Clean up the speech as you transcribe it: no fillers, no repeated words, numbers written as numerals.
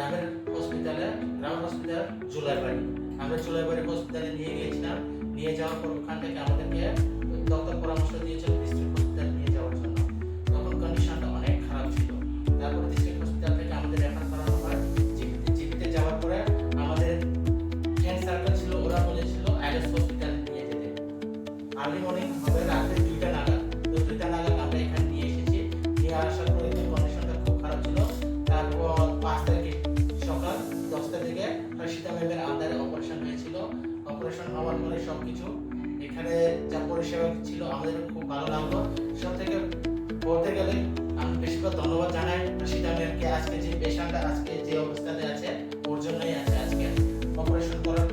গ্রামের হসপিটাল জুলাইবাড়ি। আমরা জুলাইবাড়ি হসপিটালে নিয়ে গিয়েছিলাম। নিয়ে যাওয়ার পর ওখান থেকে আমাদেরকে ডক্টর পরামর্শ দিয়েছিল ডিস্ট্রিক্ট হসপিটাল নিয়ে যাওয়ার জন্য। তখন কন্ডিশনটা অনেক খারাপ ছিল। তারপরে ডিস্ট্রিক্ট হসপিটাল থেকে আমাদের রেফার করানো হয় জিপিতে। যাওয়ার পরে আমাদের ফ্রেন্ড সার্কেল ছিল, ওরা বলেছিল আইএলএস হসপিটালে নিয়ে যেতে। আর্লি মর্নিং হবে রাত্রে 2টা নাগাদ। তো 2টা নাগাদ আমরা এখানে নিয়ে এসেছি। নিয়ে আসার পরে কন্ডিশনটা খুব খারাপ ছিল। তারপর 5 তারিখে সকাল 10টা থেকে হর্ষিতা ম্যামের আন্ডারে অপারেশন হয়েছিল। অপারেশন হওয়ার পরে সবকিছু এখানে যা পরিষেবা ছিল আমাদের খুব ভালো লাগলো। সব থেকে বলতে গেলে আমি বেশি করে ধন্যবাদ জানাই হর্ষিতা ম্যামকে। আজকে যে পেশেন্টটা আজকে যে অবস্থাতে আছে ওর জন্যই আছে। আজকে অপারেশন করার